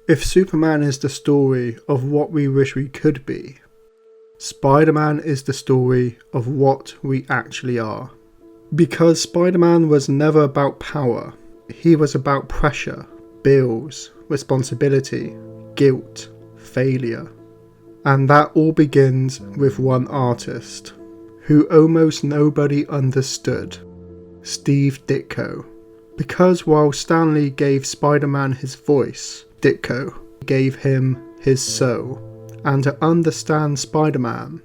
If Superman is the story of what we wish we could be, Spider-Man is the story of what we actually are. Because Spider-Man was never about power, he was about pressure, bills, responsibility, guilt, failure. And that all begins with one artist, who almost nobody understood, Steve Ditko. Because while Stan Lee gave Spider-Man his voice, Ditko gave him his soul. And to understand Spider-Man,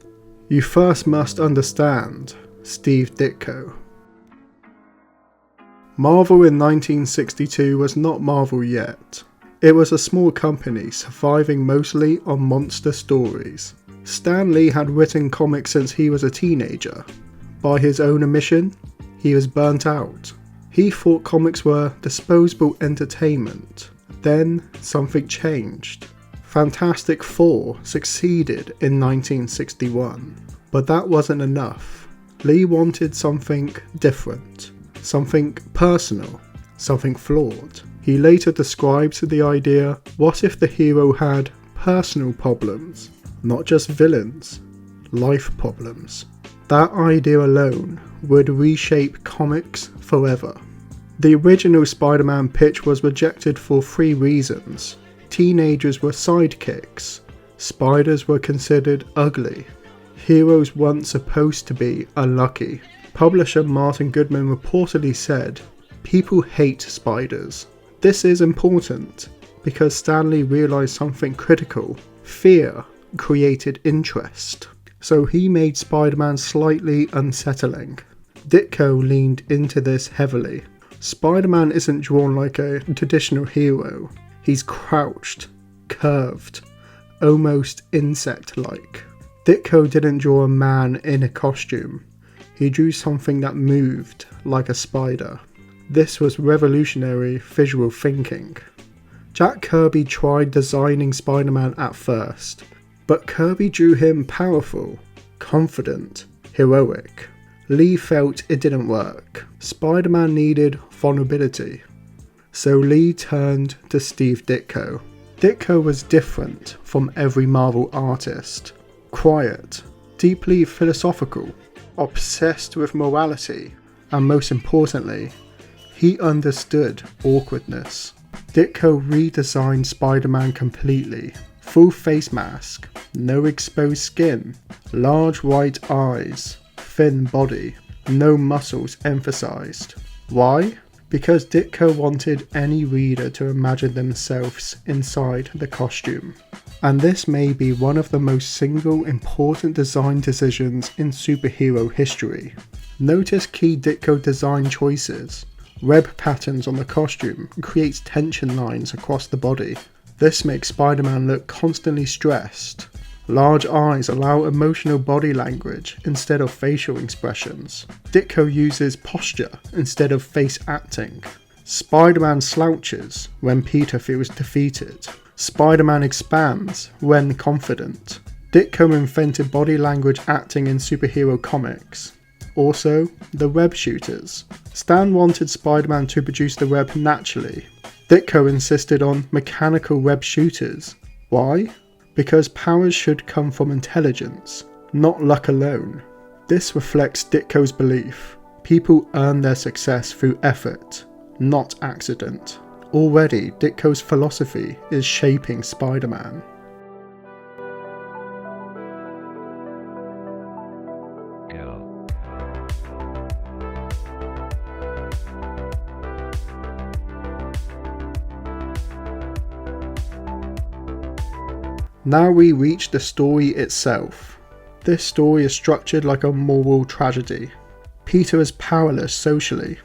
you first must understand Steve Ditko. Marvel in 1962 was not Marvel yet. It was a small company surviving mostly on monster stories. Stan Lee had written comics since he was a teenager. By his own admission, he was burnt out. He thought comics were disposable entertainment. Then something changed. Fantastic Four succeeded in 1961, but that wasn't enough. Lee wanted something different, something personal, something flawed. He later describes the idea, what if the hero had personal problems, not just villains, life problems? That idea alone would reshape comics forever. The original Spider-Man pitch was rejected for 3 reasons. Teenagers were sidekicks, spiders were considered ugly, heroes weren't supposed to be unlucky. Publisher Martin Goodman reportedly said, "People hate spiders." This is important because Stan Lee realised something critical. Fear created interest. So he made Spider-Man slightly unsettling. Ditko leaned into this heavily. Spider-Man isn't drawn like a traditional hero. He's crouched, curved, almost insect-like. Ditko didn't draw a man in a costume. He drew something that moved like a spider. This was revolutionary visual thinking. Jack Kirby tried designing Spider-Man at first, but Kirby drew him powerful, confident, heroic. Lee felt it didn't work. Spider-Man needed vulnerability. So Lee turned to Steve Ditko. Ditko was different from every Marvel artist. Quiet, deeply philosophical, obsessed with morality, and most importantly, he understood awkwardness. Ditko redesigned Spider-Man completely. Full face mask, no exposed skin, large white eyes, thin body, no muscles emphasized. Why? Because Ditko wanted any reader to imagine themselves inside the costume. And this may be one of the most single important design decisions in superhero history. Notice key Ditko design choices. Web patterns on the costume creates tension lines across the body. This makes Spider-Man look constantly stressed. Large eyes allow emotional body language instead of facial expressions. Ditko uses posture instead of face acting. Spider-Man slouches when Peter feels defeated. Spider-Man expands when confident. Ditko invented body language acting in superhero comics. Also, the web shooters. Stan wanted Spider-Man to produce the web naturally. Ditko insisted on mechanical web shooters. Why? Because powers should come from intelligence, not luck alone. This reflects Ditko's belief. People earn their success through effort, not accident. Already, Ditko's philosophy is shaping Spider-Man. Now we reach the story itself. This story is structured like a moral tragedy. Peter is powerless socially.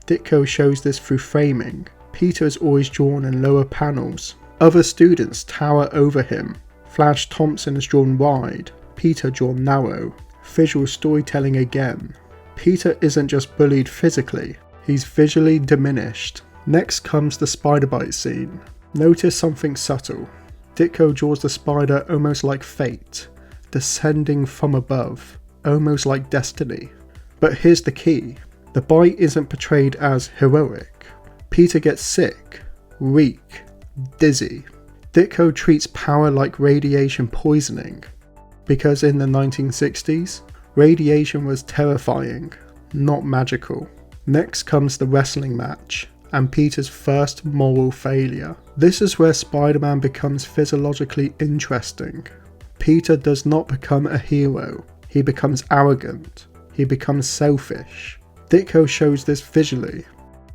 Ditko shows this through framing. Peter is always drawn in lower panels. Other students tower over him. Flash Thompson is drawn wide, Peter drawn narrow. Visual storytelling again. Peter isn't just bullied physically, he's visually diminished. Next comes the spider bite scene. Notice something subtle. Ditko draws the spider almost like fate, descending from above, almost like destiny. But here's the key, the bite isn't portrayed as heroic. Peter gets sick, weak, dizzy. Ditko treats power like radiation poisoning, because in the 1960s, radiation was terrifying, not magical. Next comes the wrestling match, and Peter's first moral failure. This is where Spider-Man becomes physiologically interesting. Peter does not become a hero, he becomes arrogant, he becomes selfish. Ditko shows this visually.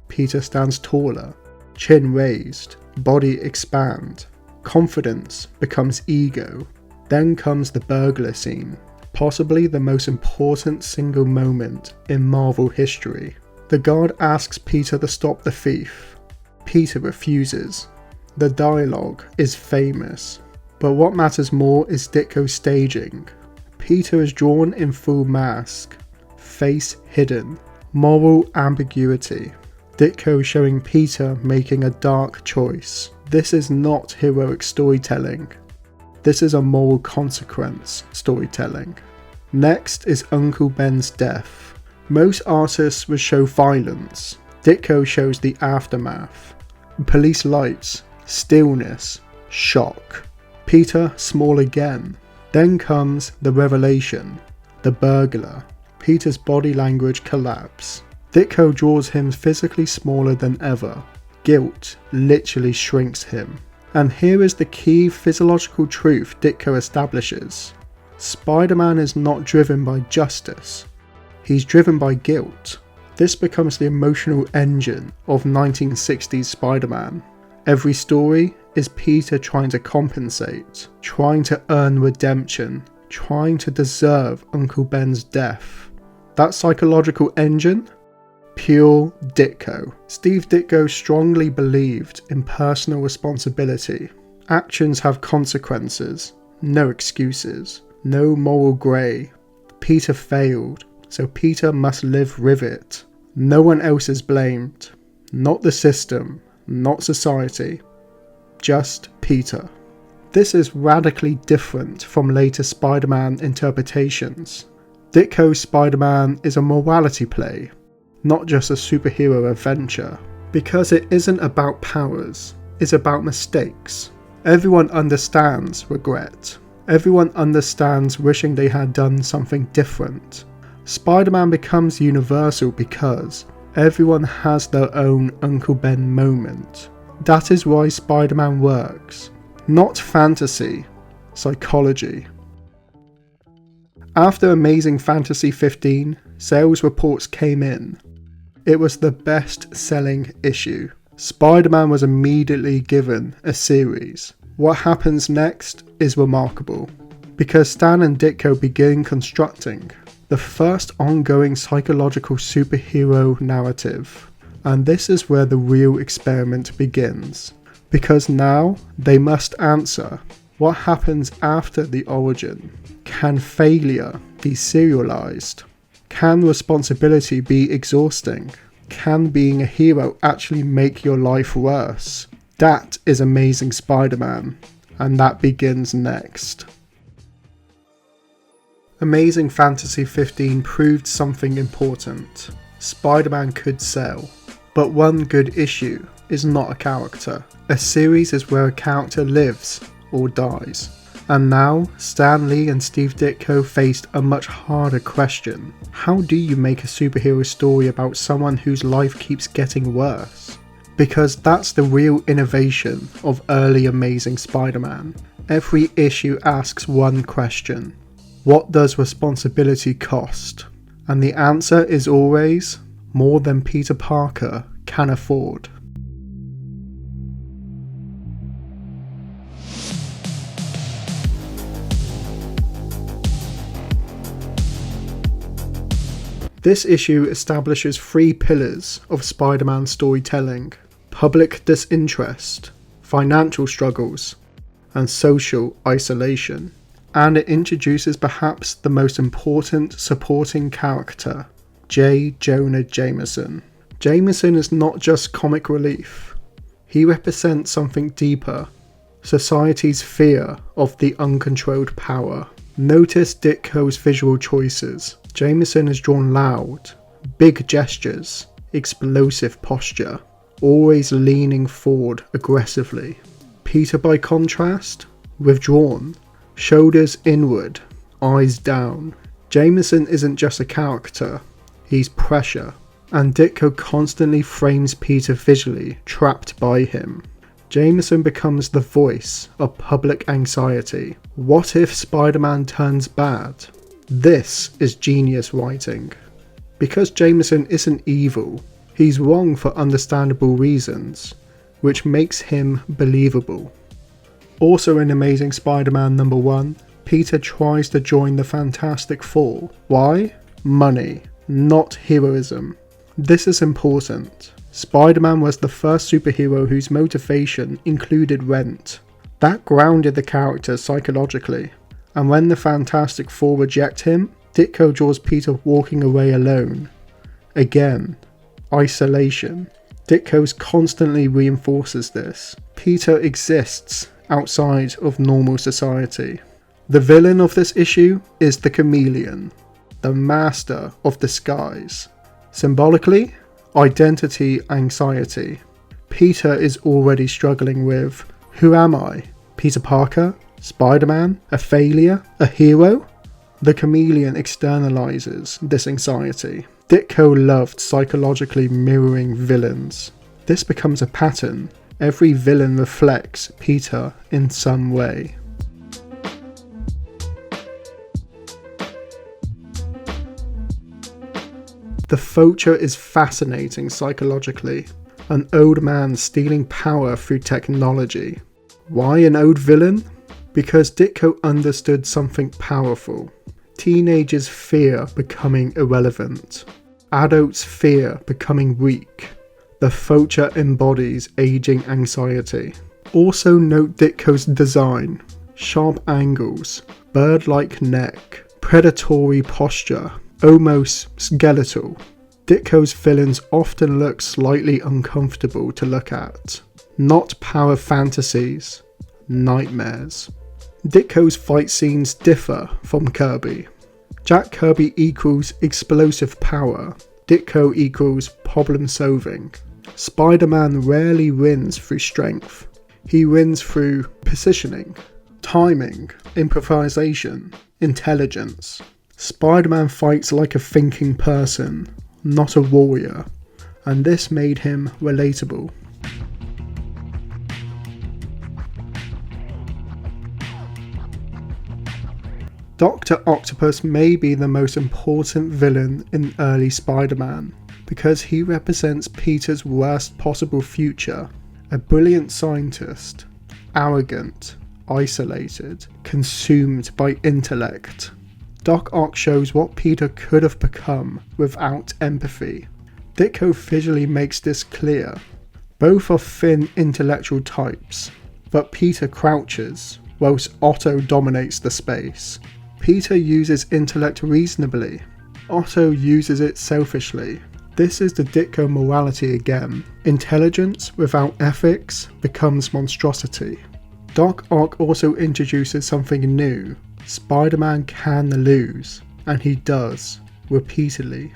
Peter stands taller, chin raised, body expand. Confidence becomes ego. Then comes the burglar scene, possibly the most important single moment in Marvel history. The guard asks Peter to stop the thief. Peter refuses. The dialogue is famous, but what matters more is Ditko's staging. Peter is drawn in full mask, face hidden, moral ambiguity. Ditko showing Peter making a dark choice. This is not heroic storytelling. This is a moral consequence storytelling. Next is Uncle Ben's death. Most artists would show violence. Ditko shows the aftermath. Police lights, stillness, shock. Peter small again. Then comes the revelation, the burglar. Peter's body language collapse. Ditko draws him physically smaller than ever. Guilt literally shrinks him. And here is the key physiological truth Ditko establishes. Spider-Man is not driven by justice. He's driven by guilt. This becomes the emotional engine of 1960s Spider-Man. Every story is Peter trying to compensate, trying to earn redemption, trying to deserve Uncle Ben's death. That psychological engine? Pure Ditko. Steve Ditko strongly believed in personal responsibility. Actions have consequences, no excuses, no moral grey. Peter failed, so Peter must live with it. No one else is blamed. Not the system, not society. Just Peter. This is radically different from later Spider-Man interpretations. Ditko's Spider-Man is a morality play, not just a superhero adventure, because it isn't about powers, it's about mistakes. Everyone understands regret. Everyone understands wishing they had done something different. Spider-Man becomes universal because everyone has their own Uncle Ben moment. That is why Spider-Man works. Not fantasy, psychology. After Amazing Fantasy 15, sales reports came in. It was the best-selling issue. Spider-Man was immediately given a series. What happens next is remarkable, because Stan and Ditko begin constructing the first ongoing psychological superhero narrative. And this is where the real experiment begins, because now they must answer what happens after the origin. Can failure be serialized? Can responsibility be exhausting? Can being a hero actually make your life worse? That is Amazing Spider-Man, and that begins next. Amazing Fantasy 15 proved something important. Spider-Man could sell, but one good issue is not a character. A series is where a character lives or dies. And now, Stan Lee and Steve Ditko faced a much harder question. How do you make a superhero story about someone whose life keeps getting worse? Because that's the real innovation of early Amazing Spider-Man. Every issue asks one question. What does responsibility cost? And the answer is always more than Peter Parker can afford. This issue establishes 3 pillars of Spider-Man storytelling: public disinterest, financial struggles, and social isolation. And it introduces perhaps the most important supporting character, J. Jonah Jameson. Jameson is not just comic relief. He represents something deeper, society's fear of the uncontrolled power. Notice Ditko's visual choices. Jameson is drawn loud, big gestures, explosive posture, always leaning forward aggressively. Peter, by contrast, withdrawn, shoulders inward, eyes down. Jameson isn't just a character, he's pressure, and Ditko constantly frames Peter visually trapped by him. Jameson becomes the voice of public anxiety. What if Spider-Man turns bad? This is genius writing. Because Jameson isn't evil, he's wrong for understandable reasons, which makes him believable. Also in Amazing Spider-Man number 1, Peter tries to join the Fantastic Four. Why? Money, not heroism. This is important. Spider-Man was the first superhero whose motivation included rent. That grounded the character psychologically. And when the Fantastic Four reject him, Ditko draws Peter walking away alone. Again, isolation. Ditko constantly reinforces this. Peter exists outside of normal society. The villain of this issue is the Chameleon, the master of disguise. Symbolically, identity anxiety. Peter is already struggling with, who am I? Peter Parker? Spider-Man? A failure? A hero? The Chameleon externalizes this anxiety. Ditko loved psychologically mirroring villains. This becomes a pattern. Every villain reflects Peter in some way. The future is fascinating psychologically. An old man stealing power through technology. Why an old villain? Because Ditko understood something powerful. Teenagers fear becoming irrelevant. Adults fear becoming weak. The future embodies aging anxiety. Also note Ditko's design. Sharp angles, bird-like neck, predatory posture, almost skeletal. Ditko's villains often look slightly uncomfortable to look at. Not power fantasies, nightmares. Ditko's fight scenes differ from Kirby. Jack Kirby equals explosive power. Ditko equals problem solving. Spider-Man rarely wins through strength. He wins through positioning, timing, improvisation, intelligence. Spider-Man fights like a thinking person, not a warrior, and this made him relatable. Dr. Octopus may be the most important villain in early Spider-Man, because he represents Peter's worst possible future. A brilliant scientist, arrogant, isolated, consumed by intellect. Doc Ock shows what Peter could have become without empathy. Ditko visually makes this clear. Both are thin intellectual types, but Peter crouches, whilst Otto dominates the space. Peter uses intellect reasonably. Otto uses it selfishly. This is the Ditko morality again. Intelligence without ethics becomes monstrosity. Doc Ock also introduces something new. Spider-Man can lose, and he does, repeatedly.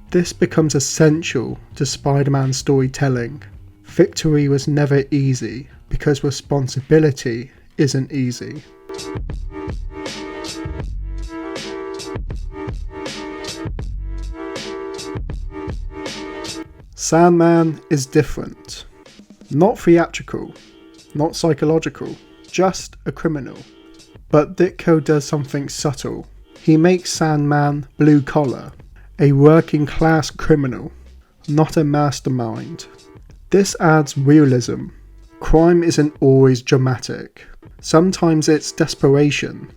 This becomes essential to Spider-Man's storytelling. Victory was never easy, because responsibility isn't easy. Sandman is different. Not theatrical, not psychological, just a criminal. But Ditko does something subtle. He makes Sandman blue collar, a working class criminal, not a mastermind. This adds realism. Crime isn't always dramatic. Sometimes it's desperation.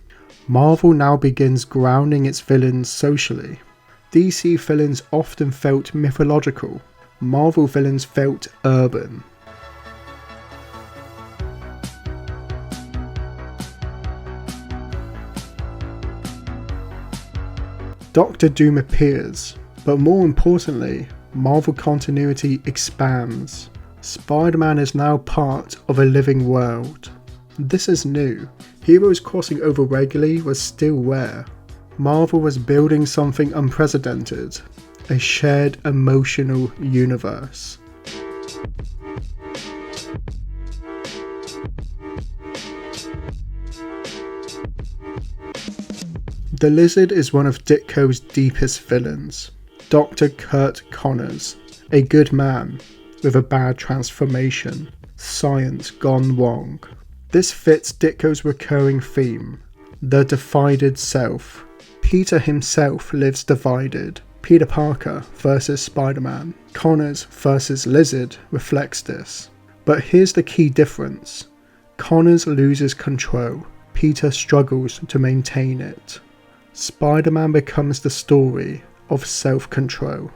Marvel now begins grounding its villains socially. DC villains often felt mythological. Marvel villains felt urban. Doctor Doom appears, but more importantly, Marvel continuity expands. Spider-Man is now part of a living world. This is new. Heroes crossing over regularly was still rare. Marvel was building something unprecedented, a shared emotional universe. The Lizard is one of Ditko's deepest villains, Dr. Kurt Connors, a good man with a bad transformation, science gone wrong. This fits Ditko's recurring theme, the divided self. Peter himself lives divided. Peter Parker versus Spider-Man, Connors versus Lizard reflects this. But here's the key difference. Connors loses control. Peter struggles to maintain it. Spider-Man becomes the story of self-control.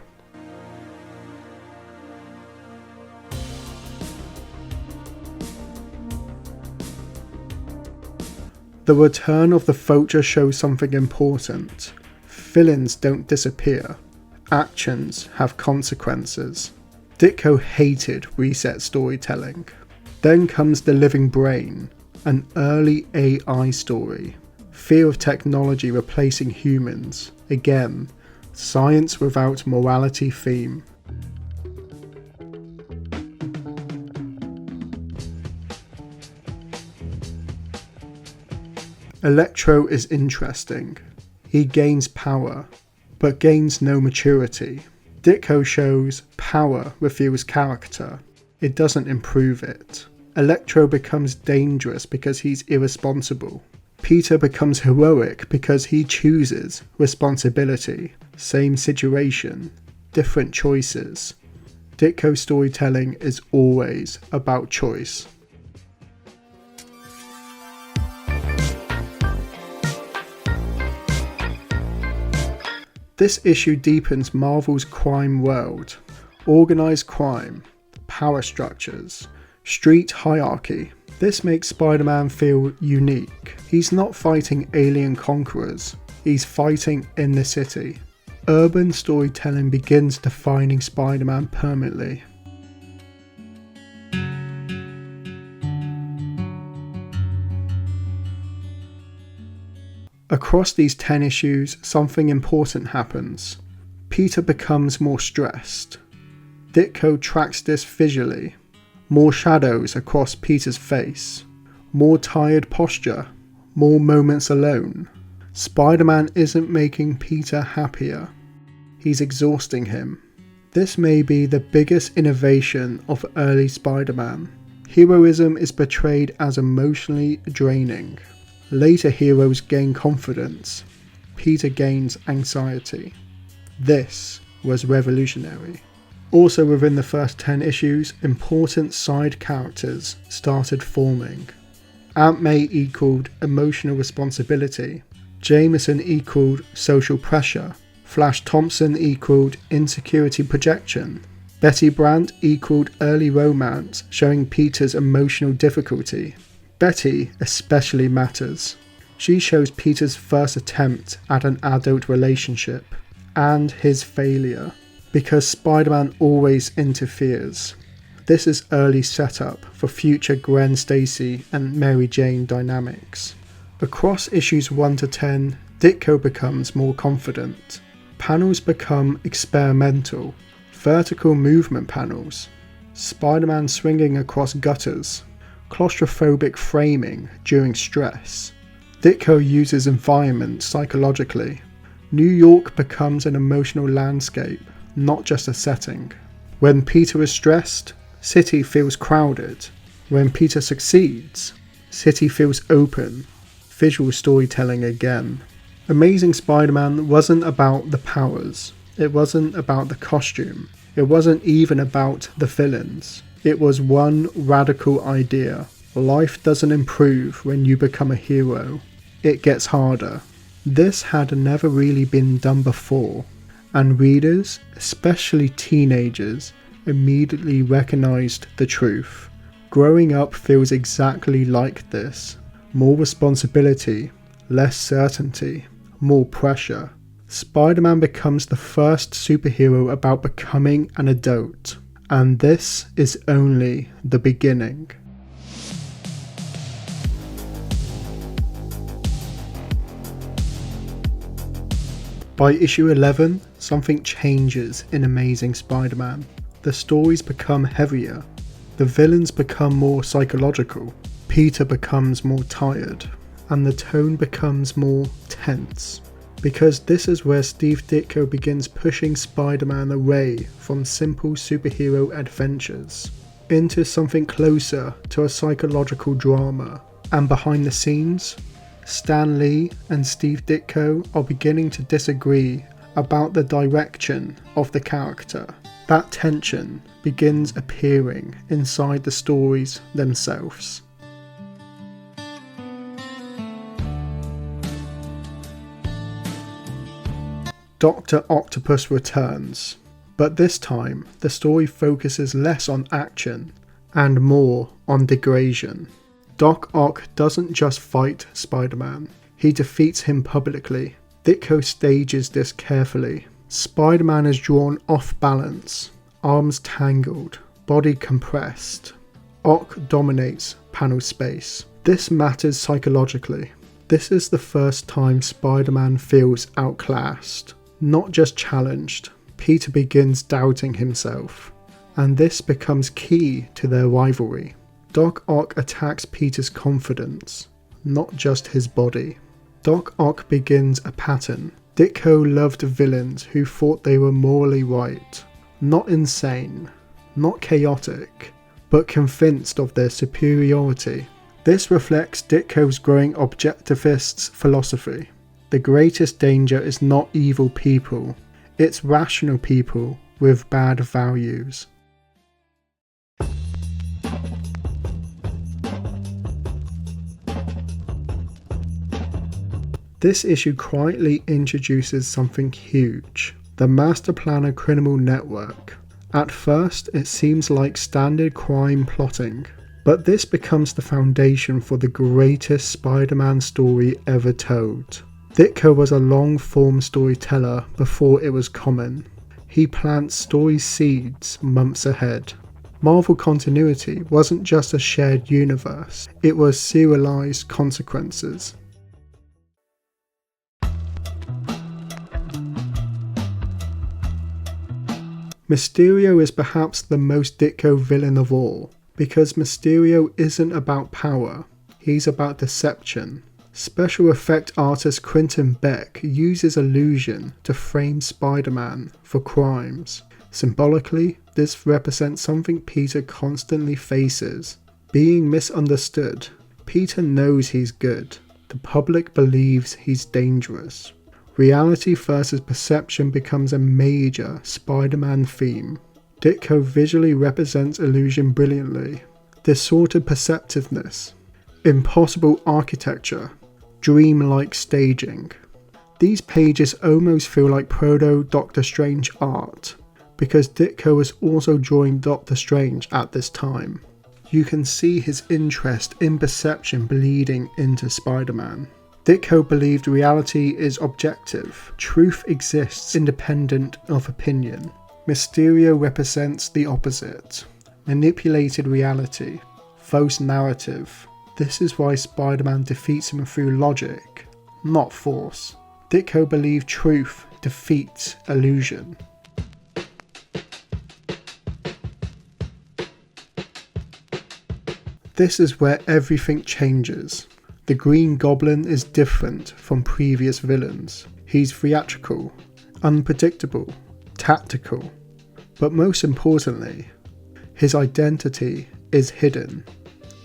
The return of the Vulture shows something important. Villains don't disappear. Actions have consequences. Ditko hated reset storytelling. Then comes The Living Brain, an early AI story. Fear of technology replacing humans. Again, science without morality theme. Electro is interesting. He gains power, but gains no maturity. Ditko shows power reveals character. It doesn't improve it. Electro becomes dangerous because he's irresponsible. Peter becomes heroic because he chooses responsibility. Same situation, different choices. Ditko storytelling is always about choice. This issue deepens Marvel's crime world. Organized crime, power structures, street hierarchy. This makes Spider-Man feel unique. He's not fighting alien conquerors, he's fighting in the city. Urban storytelling begins defining Spider-Man permanently. Across these 10 issues, something important happens. Peter becomes more stressed. Ditko tracks this visually. More shadows across Peter's face. More tired posture. More moments alone. Spider-Man isn't making Peter happier. He's exhausting him. This may be the biggest innovation of early Spider-Man. Heroism is portrayed as emotionally draining. Later heroes gain confidence. Peter gains anxiety. This was revolutionary. Also within the first 10 issues, important side characters started forming. Aunt May equaled emotional responsibility. Jameson equaled social pressure. Flash Thompson equaled insecurity projection. Betty Brant equaled early romance, showing Peter's emotional difficulty. Betty especially matters. She shows Peter's first attempt at an adult relationship, and his failure, because Spider-Man always interferes. This is early setup for future Gwen Stacy and Mary Jane dynamics. Across issues 1 to 10, Ditko becomes more confident. Panels become experimental, vertical movement panels, Spider-Man swinging across gutters, claustrophobic framing during stress. Ditko uses environment psychologically. New York becomes an emotional landscape, not just a setting. When Peter is stressed, city feels crowded. When Peter succeeds, city feels open. Visual storytelling again. Amazing Spider-Man wasn't about the powers. It wasn't about the costume. It wasn't even about the villains. It was one radical idea. Life doesn't improve when you become a hero. It gets harder. This had never really been done before, and readers, especially teenagers, immediately recognized the truth. Growing up feels exactly like this. More responsibility, less certainty, more pressure. Spider-Man becomes the first superhero about becoming an adult, and this is only the beginning. By issue 11, something changes in Amazing Spider-Man. The stories become heavier. The villains become more psychological. Peter becomes more tired. And the tone becomes more tense. because this is where Steve Ditko begins pushing Spider-Man away from simple superhero adventures into something closer to a psychological drama. And behind the scenes, Stan Lee and Steve Ditko are beginning to disagree about the direction of the character. That tension begins appearing inside the stories themselves. Dr. Octopus returns, but this time the story focuses less on action and more on degradation. Doc Ock doesn't just fight Spider-Man, he defeats him publicly. Ditko stages this carefully. Spider-Man is drawn off balance, arms tangled, body compressed. Ock dominates panel space. This matters psychologically. This is the first time Spider-Man feels outclassed, not just challenged. Peter begins doubting himself, and this becomes key to their rivalry. Doc Ock attacks Peter's confidence, not just his body. Doc Ock begins a pattern. Ditko loved villains who thought they were morally right, not insane, not chaotic, but convinced of their superiority. This reflects Ditko's growing objectivist philosophy. The greatest danger is not evil people, it's rational people with bad values. This issue quietly introduces something huge: the Master Planner criminal network. At first, it seems like standard crime plotting, but this becomes the foundation for the greatest Spider-Man story ever told. Ditko was a long-form storyteller before it was common. He plants story seeds months ahead. Marvel continuity wasn't just a shared universe, it was serialized consequences. Mysterio is perhaps the most Ditko villain of all, because Mysterio isn't about power, he's about deception. Special effect artist Quentin Beck uses illusion to frame Spider-Man for crimes. Symbolically, this represents something Peter constantly faces: being misunderstood. Peter knows he's good, the public believes he's dangerous. Reality versus perception becomes a major Spider-Man theme. Ditko visually represents illusion brilliantly. Distorted perceptiveness, impossible architecture, dreamlike staging. These pages almost feel like proto-Doctor Strange art, because Ditko was also drawing Doctor Strange at this time. You can see his interest in perception bleeding into Spider-Man. Ditko believed reality is objective. Truth exists independent of opinion. Mysterio represents the opposite: manipulated reality, false narrative. This is why Spider-Man defeats him through logic, not force. Ditko believed truth defeats illusion. This is where everything changes. The Green Goblin is different from previous villains. He's theatrical, unpredictable, tactical, but most importantly, his identity is hidden.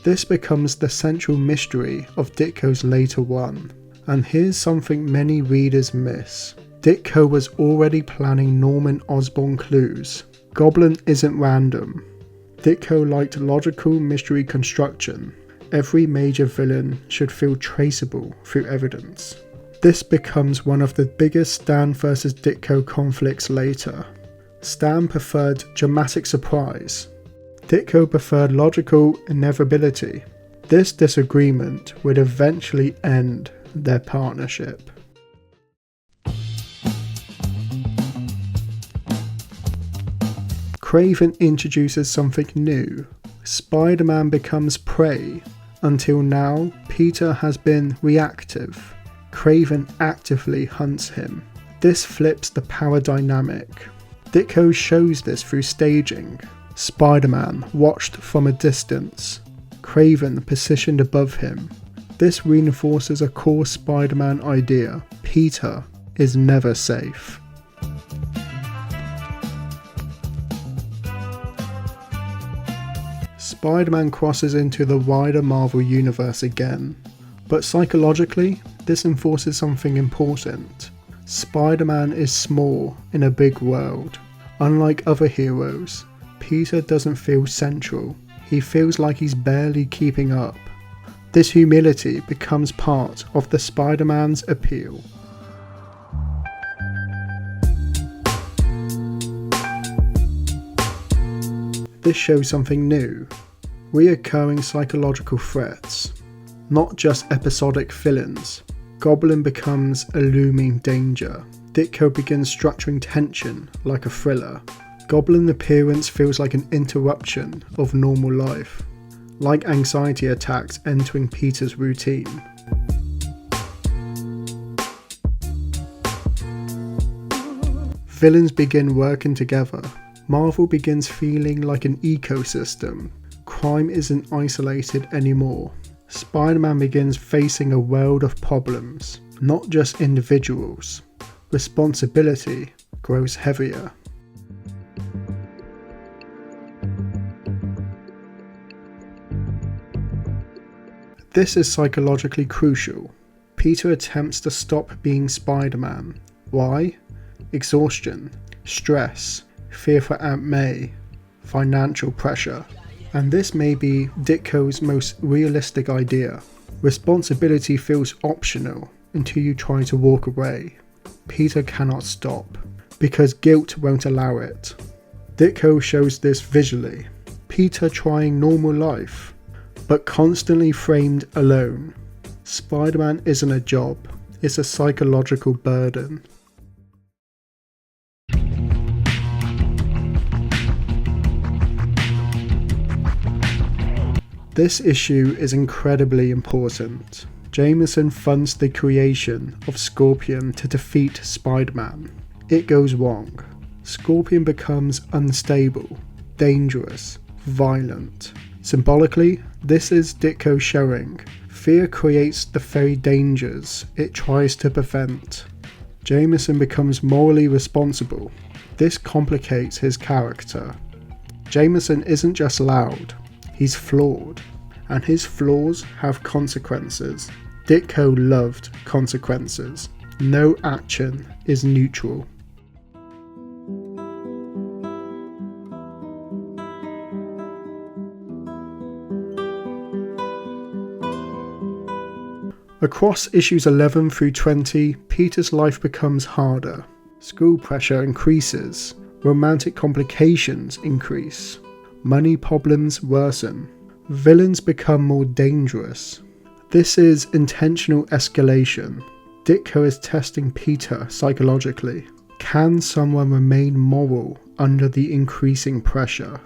This becomes the central mystery of Ditko's later run, and here's something many readers miss. Ditko was already planning Norman Osborn clues. Goblin isn't random. Ditko liked logical mystery construction. Every major villain should feel traceable through evidence. This becomes one of the biggest Stan vs. Ditko conflicts later. Stan preferred dramatic surprise. Ditko preferred logical inevitability. This disagreement would eventually end their partnership. Kraven introduces something new. Spider-Man becomes prey. Until now, Peter has been reactive. Kraven actively hunts him. This flips the power dynamic. Ditko shows this through staging. Spider-Man watched from a distance, Kraven positioned above him. This reinforces a core Spider-Man idea: Peter is never safe. Spider-Man crosses into the wider Marvel universe again, but psychologically, this enforces something important. Spider-Man is small in a big world. Unlike other heroes, Peter doesn't feel central. He feels like he's barely keeping up. This humility becomes part of the Spider-Man's appeal. This shows something new. Reoccurring psychological threats. Not just episodic fill-ins. Goblin becomes a looming danger. Ditko begins structuring tension like a thriller. Goblin appearance feels like an interruption of normal life, like anxiety attacks entering Peter's routine. Villains begin working together. Marvel begins feeling like an ecosystem. Crime isn't isolated anymore. Spider-Man begins facing a world of problems, not just individuals. Responsibility grows heavier. This is psychologically crucial. Peter attempts to stop being Spider-Man. Why? Exhaustion, stress, fear for Aunt May, financial pressure. And this may be Ditko's most realistic idea. Responsibility feels optional until you try to walk away. Peter cannot stop, because guilt won't allow it. Ditko shows this visually. Peter trying normal life, but constantly framed alone. Spider-Man isn't a job, it's a psychological burden. This issue is incredibly important. Jameson funds the creation of Scorpion to defeat Spider-Man. It goes wrong. Scorpion becomes unstable, dangerous, violent. Symbolically, this is Ditko showing fear creates the very dangers it tries to prevent. Jameson becomes morally responsible. This complicates his character. Jameson isn't just loud, he's flawed, and his flaws have consequences. Ditko loved consequences. No action is neutral. Across issues 11 through 20, Peter's life becomes harder. School pressure increases. Romantic complications increase. Money problems worsen. Villains become more dangerous. This is intentional escalation. Ditko is testing Peter psychologically. Can someone remain moral under the increasing pressure?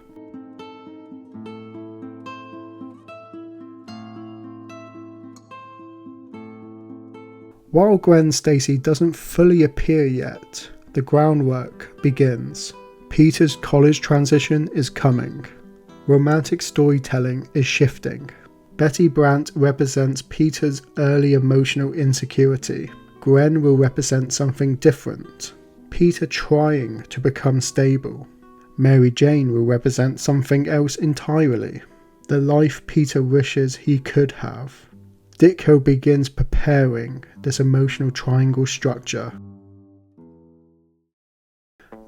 While Gwen Stacy doesn't fully appear yet, the groundwork begins. Peter's college transition is coming. Romantic storytelling is shifting. Betty Brant represents Peter's early emotional insecurity. Gwen will represent something different. Peter trying to become stable. Mary Jane will represent something else entirely. The life Peter wishes he could have. Ditko begins preparing this emotional triangle structure.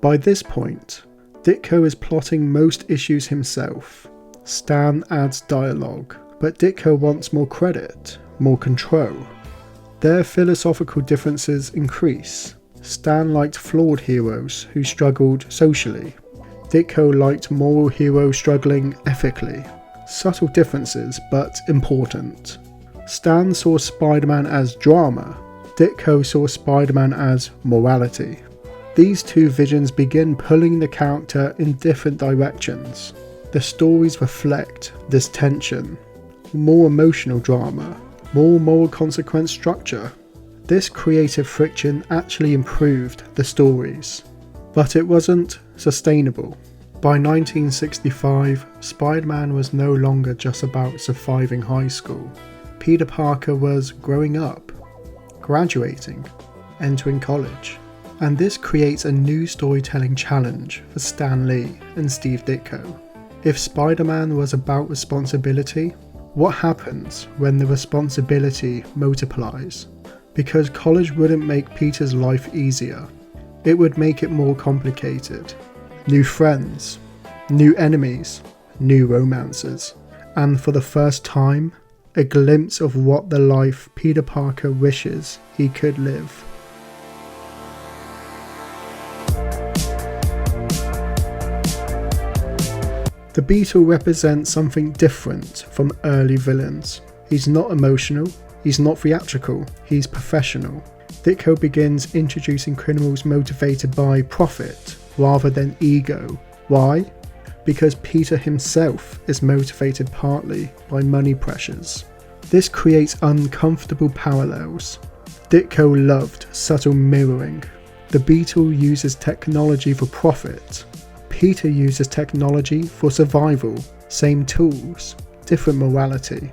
By this point, Ditko is plotting most issues himself. Stan adds dialogue, but Ditko wants more credit, more control. Their philosophical differences increase. Stan liked flawed heroes who struggled socially. Ditko liked moral heroes struggling ethically. Subtle differences, but important. Stan saw Spider-Man as drama. Ditko saw Spider-Man as morality. These two visions begin pulling the character in different directions. The stories reflect this tension. More emotional drama, more moral consequence structure. This creative friction actually improved the stories, but it wasn't sustainable. By 1965, Spider-Man was no longer just about surviving high school. Peter Parker was growing up, graduating, entering college. And this creates a new storytelling challenge for Stan Lee and Steve Ditko. If Spider-Man was about responsibility, what happens when the responsibility multiplies? Because college wouldn't make Peter's life easier. It would make it more complicated. New friends, new enemies, new romances, and for the first time, a glimpse of what the life Peter Parker wishes he could live. The Beetle represents something different from early villains. He's not emotional, he's not theatrical, he's professional. Ditko begins introducing criminals motivated by profit rather than ego. Why? Because Peter himself is motivated partly by money pressures. This creates uncomfortable parallels. Ditko loved subtle mirroring. The Beetle uses technology for profit. Peter uses technology for survival. Same tools, different morality.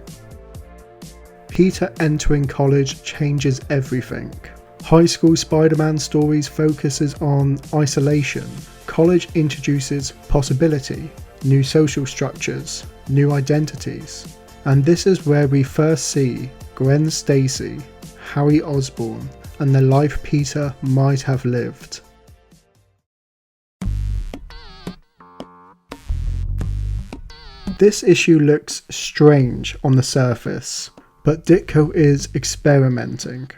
Peter entering college changes everything. High school Spider-Man stories focuses on isolation. College introduces possibility, new social structures, new identities. And this is where we first see Gwen Stacy, Harry Osborn, and the life Peter might have lived. This issue looks strange on the surface, but Ditko is experimenting.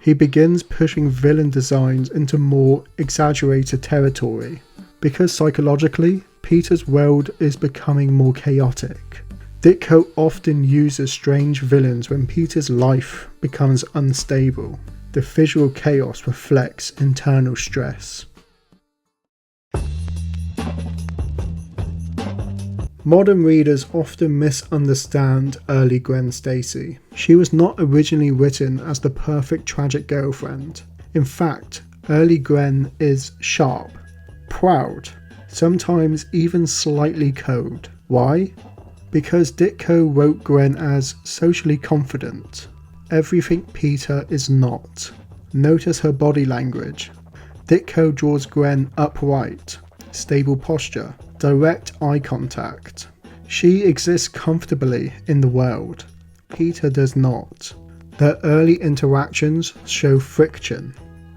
He begins pushing villain designs into more exaggerated territory, because psychologically, Peter's world is becoming more chaotic. Ditko often uses strange villains when Peter's life becomes unstable. The visual chaos reflects internal stress. Modern readers often misunderstand early Gwen Stacy. She was not originally written as the perfect tragic girlfriend. In fact, early Gwen is sharp, proud, sometimes even slightly cold. Why? Because Ditko wrote Gwen as socially confident. Everything Peter is not. Notice her body language. Ditko draws Gwen upright, stable posture, direct eye contact. She exists comfortably in the world. Peter does not. Their early interactions show friction.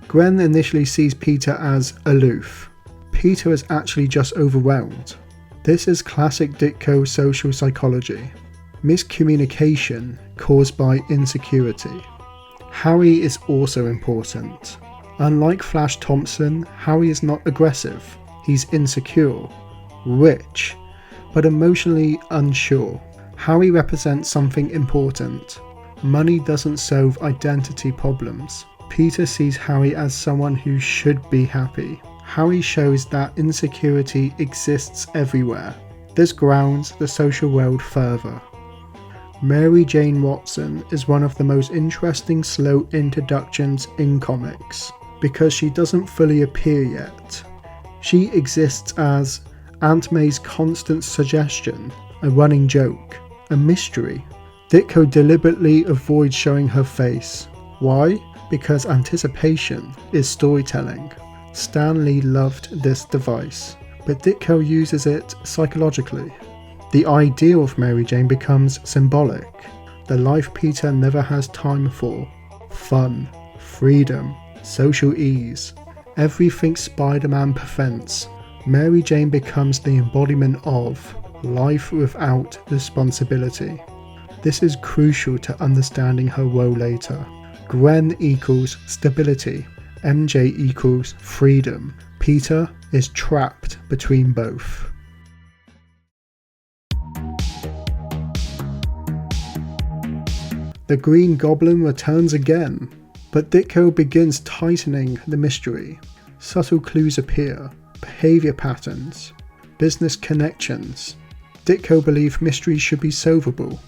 Gwen initially sees Peter as aloof. Peter is actually just overwhelmed. This is classic Ditko social psychology. Miscommunication caused by insecurity. Harry is also important. Unlike Flash Thompson, Harry is not aggressive. He's insecure, rich, but emotionally unsure. Harry represents something important. Money doesn't solve identity problems. Peter sees Harry as someone who should be happy. Harry shows that insecurity exists everywhere. This grounds the social world further. Mary Jane Watson is one of the most interesting slow introductions in comics, because she doesn't fully appear yet. She exists as Aunt May's constant suggestion, a running joke, a mystery. Ditko deliberately avoids showing her face. Why? Because anticipation is storytelling. Stan Lee loved this device, but Ditko uses it psychologically. The ideal of Mary Jane becomes symbolic. The life Peter never has time for. Fun, freedom, social ease. Everything Spider-Man prevents. Mary Jane becomes the embodiment of life without responsibility. This is crucial to understanding her role later. Gwen equals stability. MJ equals freedom. Peter is trapped between both. The Green Goblin returns again, but Ditko begins tightening the mystery. Subtle clues appear, behaviour patterns, business connections. Ditko believed mysteries should be solvable.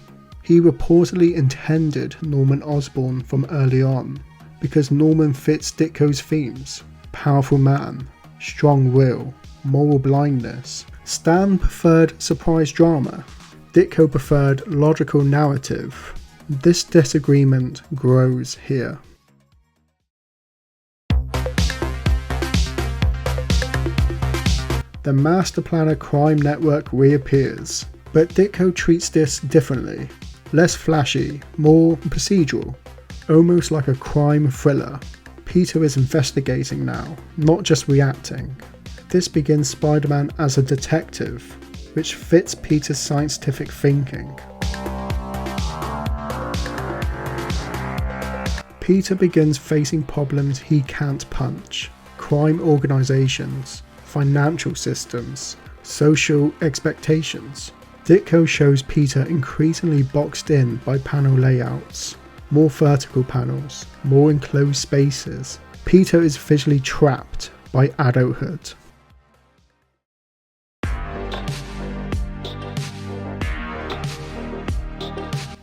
He reportedly intended Norman Osborn from early on, because Norman fits Ditko's themes: powerful man, strong will, moral blindness. Stan preferred surprise drama. Ditko preferred logical narrative. This disagreement grows here. The master planner crime network reappears, but Ditko treats this differently. Less flashy, more procedural, almost like a crime thriller. Peter is investigating now, not just reacting. This begins Spider-Man as a detective, which fits Peter's scientific thinking. Peter begins facing problems he can't punch: crime organizations, financial systems, social expectations. Ditko shows Peter increasingly boxed in by panel layouts, more vertical panels, more enclosed spaces. Peter is visually trapped by adulthood.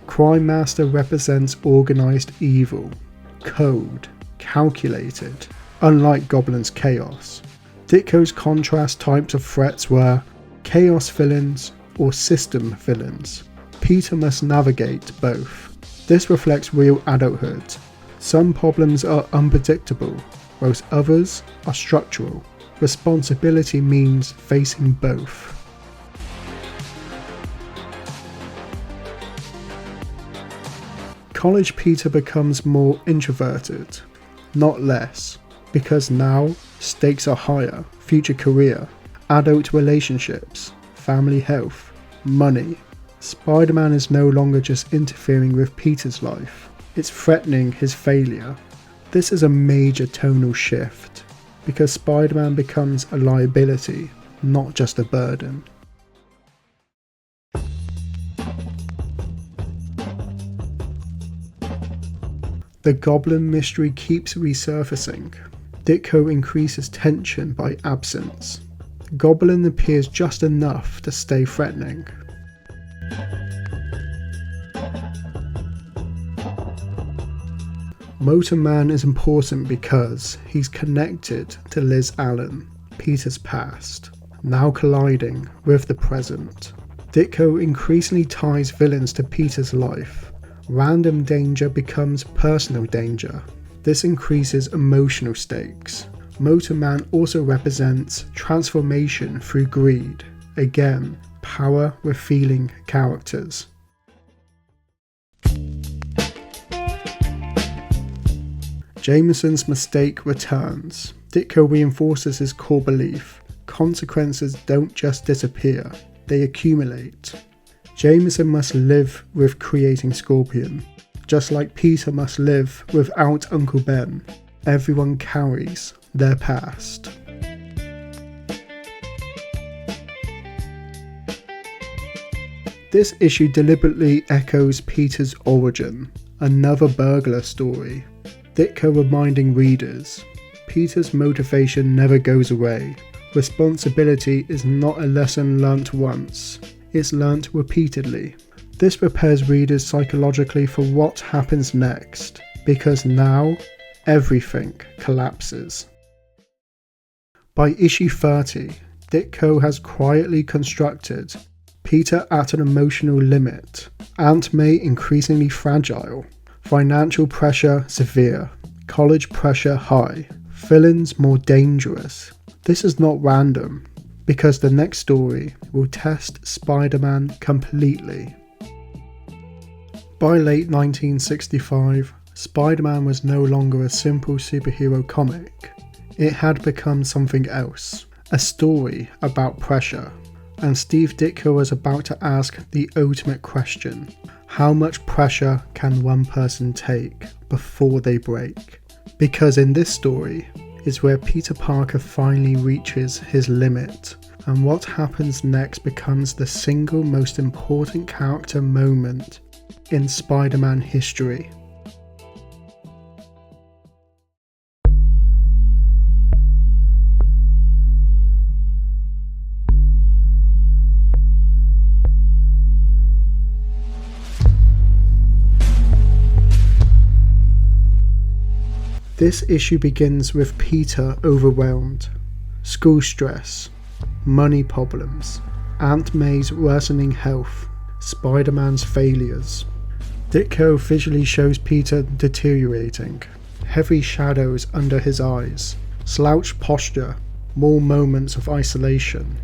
Crime Master represents organized evil, code, calculated, unlike Goblin's chaos. Ditko's contrast types of threats were chaos villains or system villains. Peter must navigate both. This reflects real adulthood. Some problems are unpredictable, whilst others are structural. Responsibility means facing both. College Peter becomes more introverted, not less, because now stakes are higher: future career, adult relationships, family health, money. Spider-Man is no longer just interfering with Peter's life, it's threatening his failure. This is a major tonal shift, because Spider-Man becomes a liability, not just a burden. The Goblin mystery keeps resurfacing. Ditko increases tension by absence. The Goblin appears just enough to stay threatening. Motor Man is important because he's connected to Liz Allen, Peter's past, now colliding with the present. Ditko increasingly ties villains to Peter's life. Random danger becomes personal danger. This increases emotional stakes. Motor Man also represents transformation through greed. Again, power revealing characters. Jameson's mistake returns. Ditko reinforces his core belief: consequences don't just disappear, they accumulate. Jameson must live with creating Scorpion, just like Peter must live without Uncle Ben. Everyone carries their past. This issue deliberately echoes Peter's origin, another burglar story. Ditko reminding readers, Peter's motivation never goes away. Responsibility is not a lesson learnt once, it's learnt repeatedly. This prepares readers psychologically for what happens next, because now everything collapses. By issue 30, Ditko has quietly constructed Peter at an emotional limit, Aunt May increasingly fragile, financial pressure severe, college pressure high, villains more dangerous. This is not random, because the next story will test Spider-Man completely. By late 1965, Spider-Man was no longer a simple superhero comic. It had become something else, a story about pressure. And Steve Ditko was about to ask the ultimate question: how much pressure can one person take before they break? Because in this story is where Peter Parker finally reaches his limit, and what happens next becomes the single most important character moment in Spider-Man history. This issue begins with Peter overwhelmed, school stress, money problems, Aunt May's worsening health, Spider-Man's failures. Ditko visually shows Peter deteriorating, heavy shadows under his eyes, slouched posture, more moments of isolation.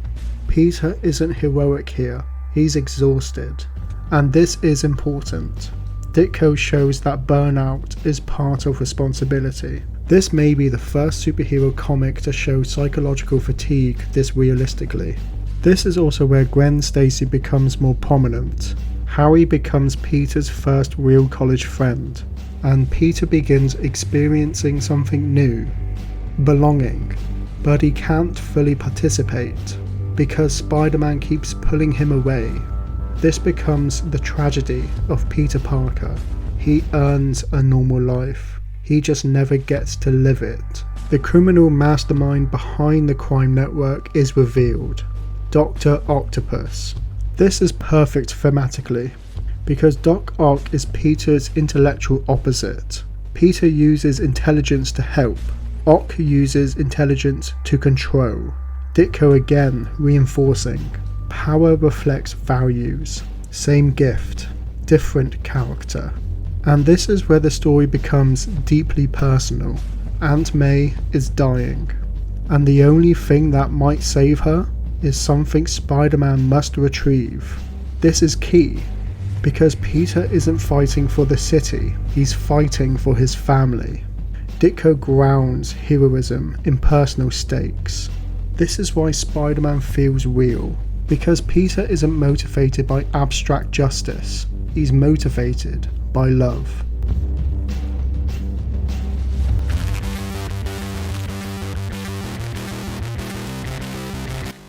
Peter isn't heroic here, he's exhausted. And this is important. Ditko shows that burnout is part of responsibility. This may be the first superhero comic to show psychological fatigue this realistically. This is also where Gwen Stacy becomes more prominent. Harry becomes Peter's first real college friend, and Peter begins experiencing something new, belonging, but he can't fully participate because Spider-Man keeps pulling him away. This becomes the tragedy of Peter Parker. He earns a normal life, he just never gets to live it. The criminal mastermind behind the crime network is revealed, Dr. Octopus. This is perfect thematically, because Doc Ock is Peter's intellectual opposite. Peter uses intelligence to help, Ock uses intelligence to control. Ditko again reinforcing, power reflects values, same gift, different character. And this is where the story becomes deeply personal. Aunt May is dying, and the only thing that might save her is something Spider-Man must retrieve. This is key, because Peter isn't fighting for the city, he's fighting for his family. Ditko grounds heroism in personal stakes. This is why Spider-Man feels real, because Peter isn't motivated by abstract justice, he's motivated by love.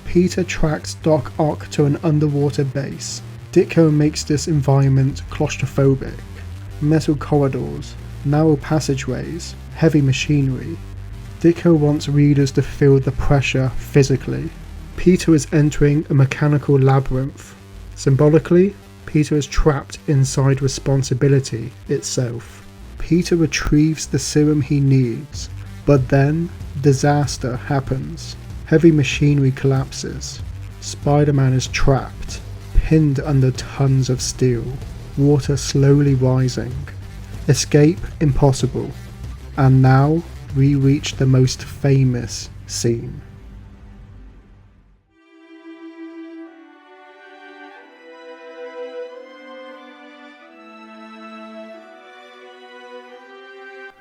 Peter tracks Doc Ock to an underwater base. Ditko makes this environment claustrophobic. Metal corridors, narrow passageways, heavy machinery. Ditko wants readers to feel the pressure physically. Peter is entering a mechanical labyrinth. Symbolically, Peter is trapped inside responsibility itself. Peter retrieves the serum he needs, but then disaster happens. Heavy machinery collapses. Spider-Man is trapped, pinned under tons of steel. Water slowly rising. Escape impossible. And now we reach the most famous scene.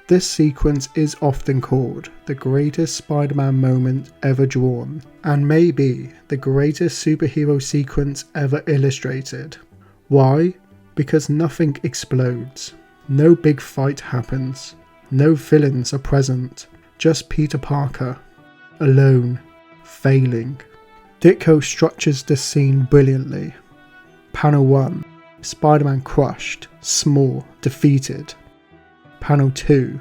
This sequence is often called the greatest Spider-Man moment ever drawn, and may be the greatest superhero sequence ever illustrated. Why? Because nothing explodes, no big fight happens, no villains are present, just Peter Parker, alone, failing. Ditko structures this scene brilliantly. Panel 1, Spider-Man crushed, small, defeated. Panel 2,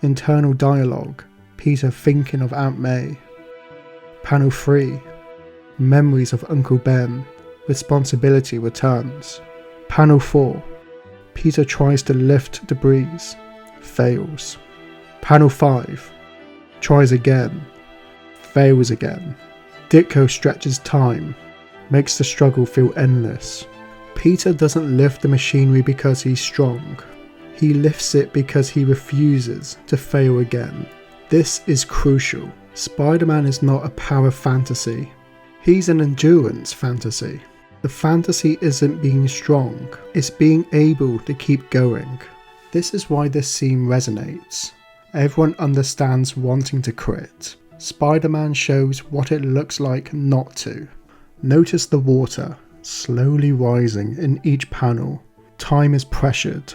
internal dialogue, Peter thinking of Aunt May. Panel 3, memories of Uncle Ben, responsibility returns. Panel 4, Peter tries to lift debris, fails. Panel 5, tries again, fails again. Ditko stretches time, makes the struggle feel endless. Peter doesn't lift the machinery because he's strong. He lifts it because he refuses to fail again. This is crucial. Spider-Man is not a power fantasy. He's an endurance fantasy. The fantasy isn't being strong, it's being able to keep going. This is why this scene resonates. Everyone understands wanting to quit. Spider-Man shows what it looks like not to. Notice the water, slowly rising in each panel. Time is pressured.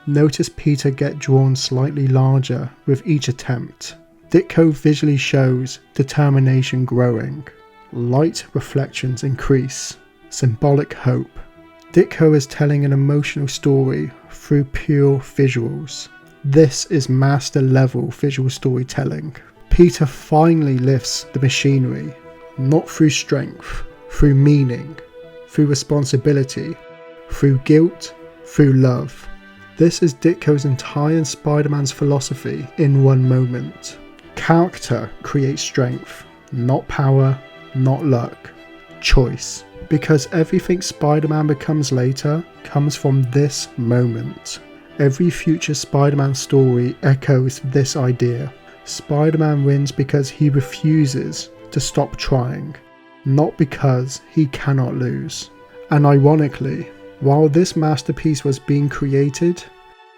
Notice Peter get drawn slightly larger with each attempt. Ditko visually shows determination growing. Light reflections increase. Symbolic hope. Ditko is telling an emotional story through pure visuals. This is master level visual storytelling. Peter finally lifts the machinery, not through strength, through meaning, through responsibility, through guilt, through love. This is Ditko's entire Spider-Man's philosophy in one moment. Character creates strength, not power, not luck, choice. Because everything Spider-Man becomes later comes from this moment. Every future Spider-Man story echoes this idea. Spider-Man wins because he refuses to stop trying, not because he cannot lose. And ironically, while this masterpiece was being created,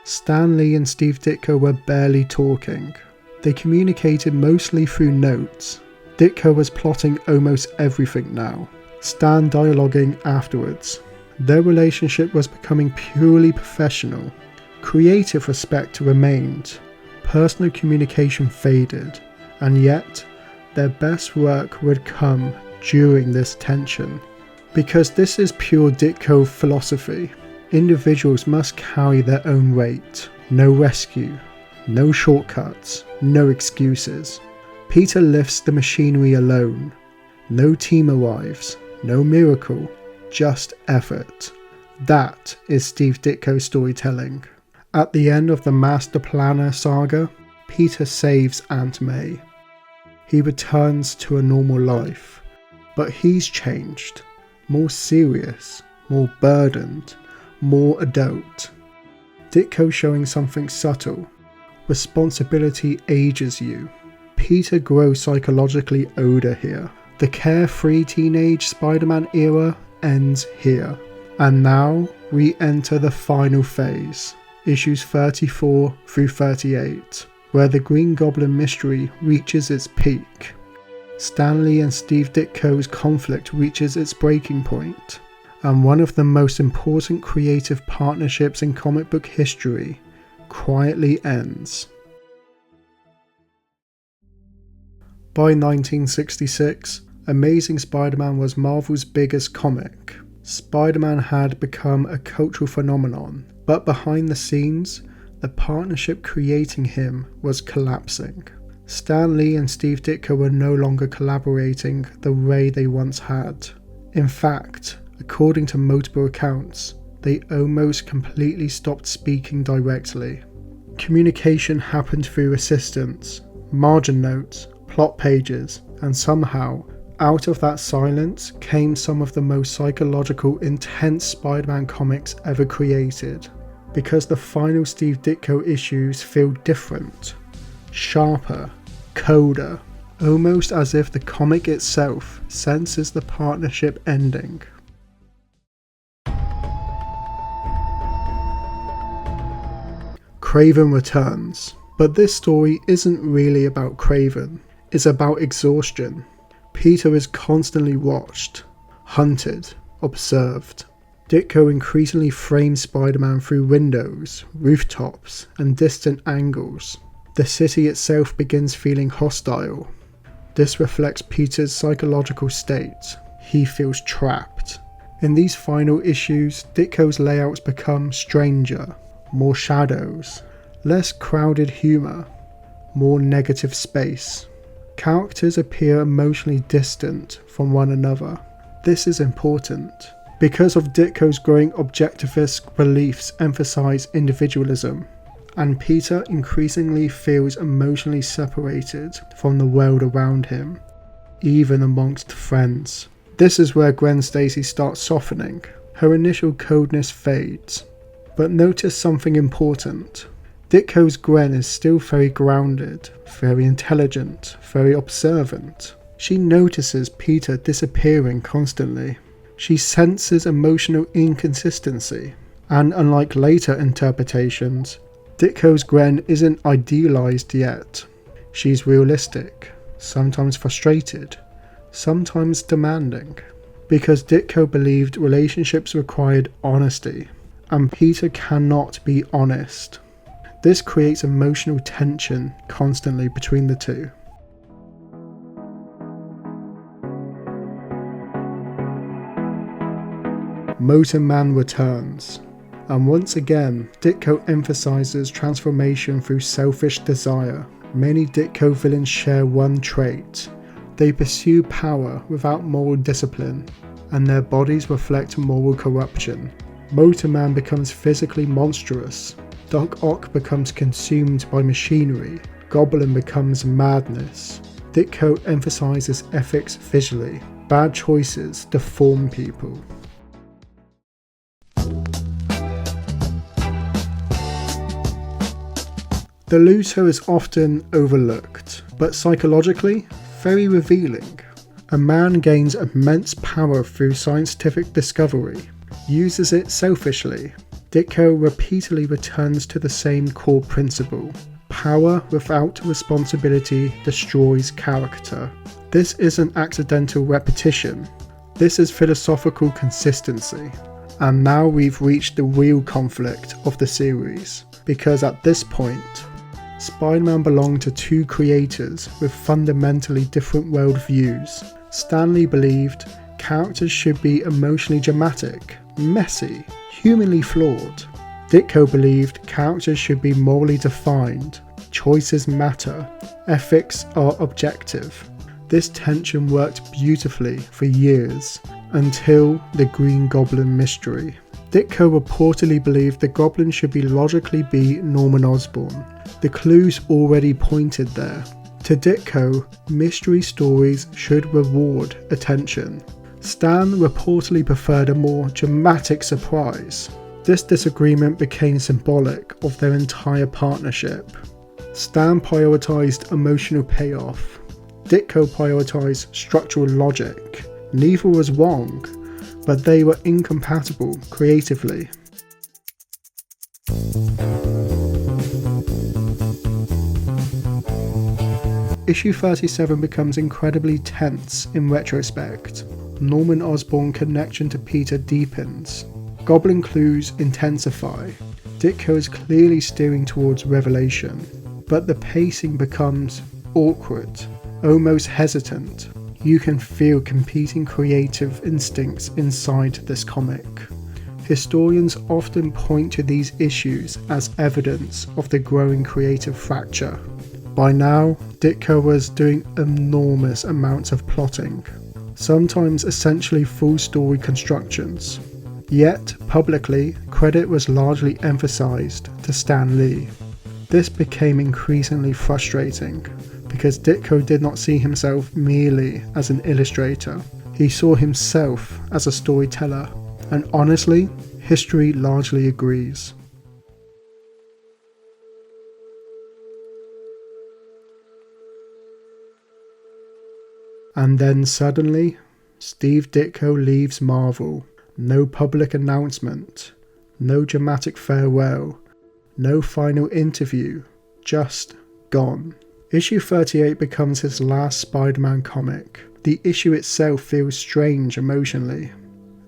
Stan Lee and Steve Ditko were barely talking. They communicated mostly through notes. Ditko was plotting almost everything now, Stan dialoguing afterwards. Their relationship was becoming purely professional. Creative respect remained, personal communication faded, and yet their best work would come during this tension. Because this is pure Ditko philosophy. Individuals must carry their own weight. No rescue, no shortcuts, no excuses. Peter lifts the machinery alone. No team arrives, no miracle, just effort. That is Steve Ditko's storytelling. At the end of the Master Planner saga, Peter saves Aunt May. He returns to a normal life, but he's changed. More serious, more burdened, more adult. Ditko showing something subtle. Responsibility ages you. Peter grows psychologically older here. The carefree teenage Spider-Man era ends here. And now we enter the final phase, issues 34 through 38, where the Green Goblin mystery reaches its peak. Stan Lee and Steve Ditko's conflict reaches its breaking point, and one of the most important creative partnerships in comic book history quietly ends. By 1966, Amazing Spider-Man was Marvel's biggest comic. Spider-Man had become a cultural phenomenon, but behind the scenes, the partnership creating him was collapsing. Stan Lee and Steve Ditko were no longer collaborating the way they once had. In fact, according to multiple accounts, they almost completely stopped speaking directly. Communication happened through assistants, margin notes, plot pages, and somehow, out of that silence came some of the most psychological, intense Spider-Man comics ever created. Because the final Steve Ditko issues feel different, sharper, colder, almost as if the comic itself senses the partnership ending. Kraven returns, but this story isn't really about Kraven, it's about exhaustion. Peter is constantly watched, hunted, observed. Ditko increasingly frames Spider-Man through windows, rooftops, and distant angles. The city itself begins feeling hostile. This reflects Peter's psychological state. He feels trapped. In these final issues, Ditko's layouts become stranger, more shadows, less crowded humour, more negative space. Characters appear emotionally distant from one another. This is important. Because of Ditko's growing objectivist beliefs emphasize individualism, and Peter increasingly feels emotionally separated from the world around him, even amongst friends. This is where Gwen Stacy starts softening. Her initial coldness fades. But notice something important. Ditko's Gwen is still very grounded, very intelligent, very observant. She notices Peter disappearing constantly. She senses emotional inconsistency, and unlike later interpretations, Ditko's Gwen isn't idealized yet. She's realistic, sometimes frustrated, sometimes demanding. Because Ditko believed relationships required honesty, and Peter cannot be honest. This creates emotional tension constantly between the two. Motor Man returns, and once again Ditko emphasizes transformation through selfish desire. Many Ditko villains share one trait. They pursue power without moral discipline, and their bodies reflect moral corruption. Motor Man becomes physically monstrous. Doc Ock becomes consumed by machinery. Goblin becomes madness. Ditko emphasizes ethics visually. Bad choices deform people. The Luthor is often overlooked. but psychologically, very revealing. A man gains immense power through scientific discovery, uses it selfishly. Ditko repeatedly returns to the same core principle. Power without responsibility destroys character. This isn't accidental repetition. This is philosophical consistency. And now we've reached the real conflict of the series, because at this point, Spider-Man belonged to two creators with fundamentally different worldviews. Stan Lee believed characters should be emotionally dramatic, messy, humanly flawed. Ditko believed characters should be morally defined, choices matter, ethics are objective. This tension worked beautifully for years, until the Green Goblin mystery. Ditko reportedly believed the Goblin should logically be Norman Osborn. The clues already pointed there. To Ditko, mystery stories should reward attention. Stan reportedly preferred a more dramatic surprise. This disagreement became symbolic of their entire partnership. Stan prioritized emotional payoff. Ditko prioritized structural logic. Neither was wrong, but they were incompatible creatively. Issue 37 becomes incredibly tense in retrospect. Norman Osborn connection to Peter deepens. Goblin clues intensify. Ditko is clearly steering towards revelation, but the pacing becomes awkward, almost hesitant. You can feel competing creative instincts inside this comic. Historians often point to these issues as evidence of the growing creative fracture. By now, Ditko was doing enormous amounts of plotting, sometimes essentially full story constructions. Yet, publicly, credit was largely emphasized to Stan Lee. This became increasingly frustrating, because Ditko did not see himself merely as an illustrator. He saw himself as a storyteller, and honestly, history largely agrees. And then suddenly, Steve Ditko leaves Marvel. No public announcement, no dramatic farewell, no final interview, just gone. Issue 38 becomes his last Spider-Man comic. The issue itself feels strange emotionally.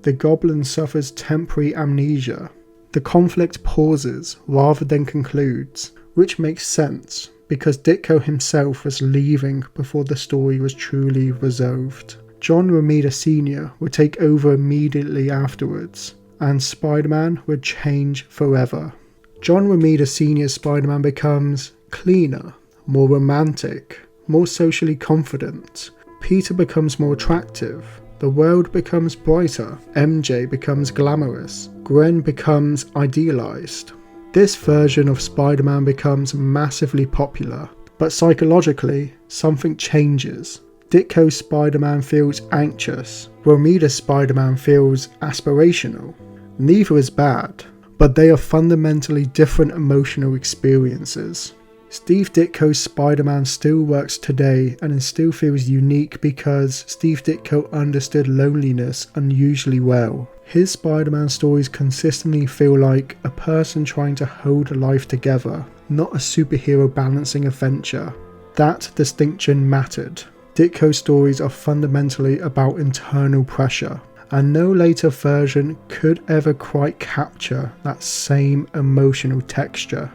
The Goblin suffers temporary amnesia. The conflict pauses rather than concludes, which makes sense because Ditko himself was leaving before the story was truly resolved. John Romita Sr. would take over immediately afterwards, and Spider-Man would change forever. John Romita Sr.'s Spider-Man becomes cleaner, more romantic, more socially confident. Peter becomes more attractive. The world becomes brighter. MJ becomes glamorous. Gwen becomes idealized. This version of Spider-Man becomes massively popular, but psychologically, something changes. Ditko's Spider-Man feels anxious. Romita's Spider-Man feels aspirational. Neither is bad, but they are fundamentally different emotional experiences. Steve Ditko's Spider-Man still works today and it still feels unique because Steve Ditko understood loneliness unusually well. His Spider-Man stories consistently feel like a person trying to hold life together, not a superhero balancing adventure. That distinction mattered. Ditko's stories are fundamentally about internal pressure, and no later version could ever quite capture that same emotional texture.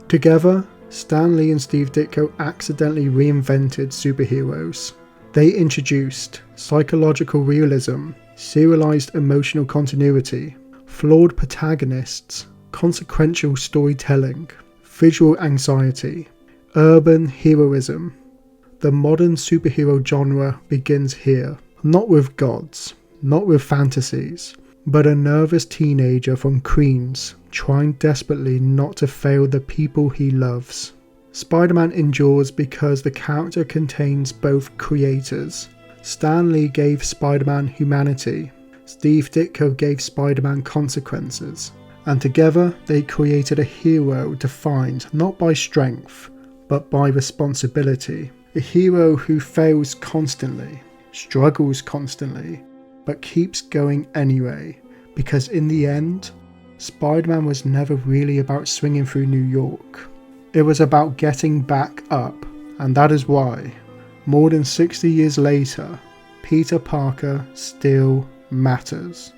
Together, Stan Lee and Steve Ditko accidentally reinvented superheroes. They introduced psychological realism, serialized emotional continuity, flawed protagonists, consequential storytelling, visual anxiety, urban heroism. The modern superhero genre begins here, not with gods, not with fantasies, but a nervous teenager from Queens trying desperately not to fail the people he loves. Spider-Man endures because the character contains both creators. Stan Lee gave Spider-Man humanity, Steve Ditko gave Spider-Man consequences, and together they created a hero defined not by strength, but by responsibility. A hero who fails constantly, struggles constantly, but keeps going anyway, because in the end, Spider-Man was never really about swinging through New York. It was about getting back up, and that is why, more than 60 years later, Peter Parker still matters.